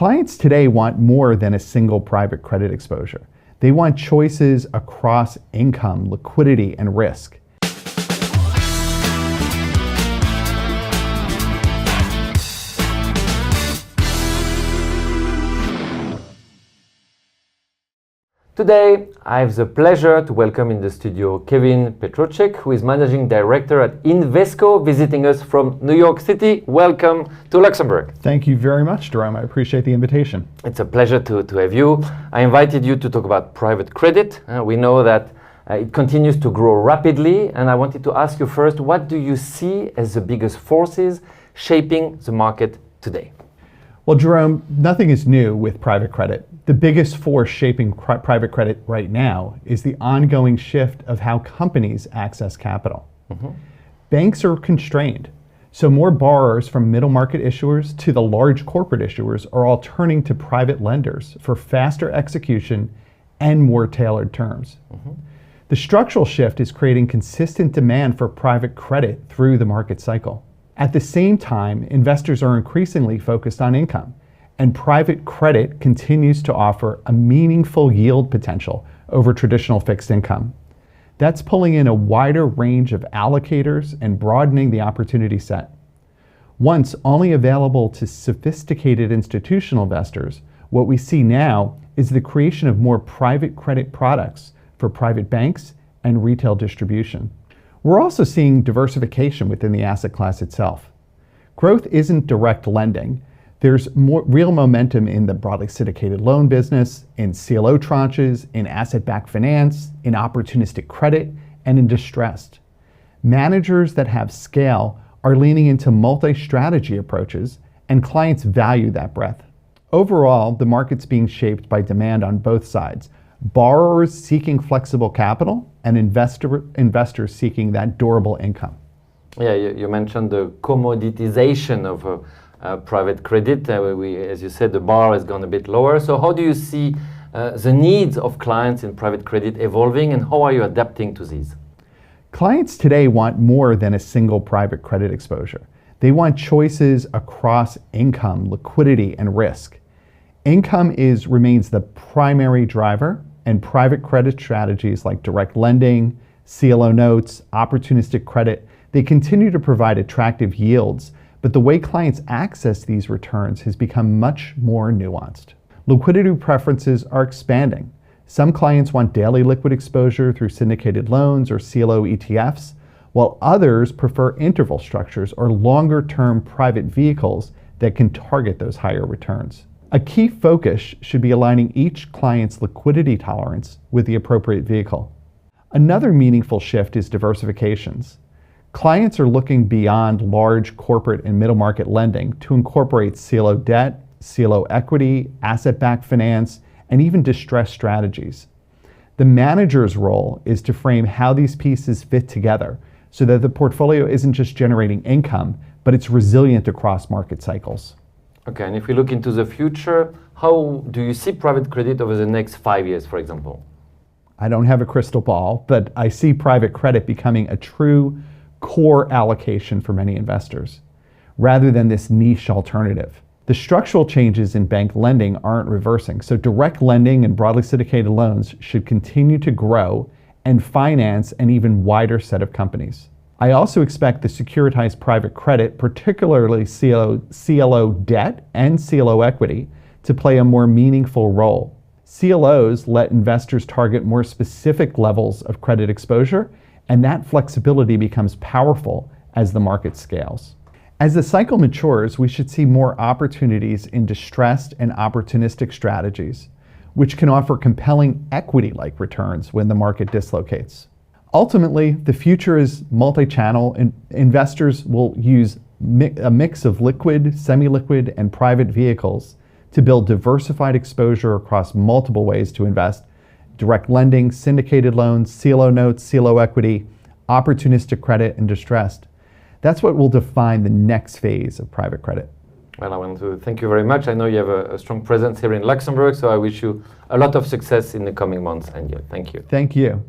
Clients today want more than a single private credit exposure. They want choices across income, liquidity, and risk. Today, I have the pleasure to welcome in the studio Kevin Petrovcik, who is Managing Director at Invesco, visiting us from New York City. Welcome to Luxembourg. Thank you very much, Jerome. I appreciate the invitation. It's a pleasure to have you. I invited you to talk about private credit. We know that it continues to grow rapidly, and I wanted to ask you first, what do you see as the biggest forces shaping the market today? Well, Jerome, nothing is new with private credit. The biggest force shaping private credit right now is the ongoing shift of how companies access capital. Banks are constrained, so more borrowers from middle market issuers to the large corporate issuers are all turning to private lenders for faster execution and more tailored terms. The structural shift is creating consistent demand for private credit through the market cycle. At the same time, investors are increasingly focused on income, and private credit continues to offer a meaningful yield potential over traditional fixed income. That's pulling in a wider range of allocators and broadening the opportunity set. Once only available to sophisticated institutional investors, what we see now is the creation of more private credit products for private banks and retail distribution. We're also seeing diversification within the asset class itself. Growth isn't direct lending. There's more real momentum in the broadly syndicated loan business, in CLO tranches, in asset-backed finance, in opportunistic credit, and in distressed. Managers that have scale are leaning into multi-strategy approaches, and clients value that breadth. Overall, the market's being shaped by demand on both sides. Borrowers seeking flexible capital and investors seeking that durable income. Yeah, you mentioned the commoditization of private credit. As you said, the bar has gone a bit lower. So how do you see the needs of clients in private credit evolving, and how are you adapting to these? Clients today want more than a single private credit exposure. They want choices across income, liquidity, and risk. Income remains the primary driver, and private credit strategies like direct lending, CLO notes, opportunistic credit, they continue to provide attractive yields, but the way clients access these returns has become much more nuanced. Liquidity preferences are expanding. Some clients want daily liquid exposure through syndicated loans or CLO ETFs, while others prefer interval structures or longer-term private vehicles that can target those higher returns. A key focus should be aligning each client's liquidity tolerance with the appropriate vehicle. Another meaningful shift is diversifications. Clients are looking beyond large corporate and middle market lending to incorporate CLO debt, CLO equity, asset-backed finance, and even distressed strategies. The manager's role is to frame how these pieces fit together so that the portfolio isn't just generating income, but it's resilient across market cycles. Okay, and if we look into the future, how do you see private credit over the next 5 years, for example? I don't have a crystal ball, but I see private credit becoming a true core allocation for many investors, rather than this niche alternative. The structural changes in bank lending aren't reversing, so direct lending and broadly syndicated loans should continue to grow and finance an even wider set of companies. I also expect the securitized private credit, particularly CLO debt and CLO equity, to play a more meaningful role. CLOs let investors target more specific levels of credit exposure, and that flexibility becomes powerful as the market scales. As the cycle matures, we should see more opportunities in distressed and opportunistic strategies, which can offer compelling equity-like returns when the market dislocates. Ultimately, the future is multi-channel, and investors will use a mix of liquid, semi-liquid, and private vehicles to build diversified exposure across multiple ways to invest: direct lending, syndicated loans, CLO notes, CLO equity, opportunistic credit, and distressed. That's what will define the next phase of private credit. Well, I want to thank you very much. I know you have a strong presence here in Luxembourg, so I wish you a lot of success in the coming months and years. Thank you. Thank you.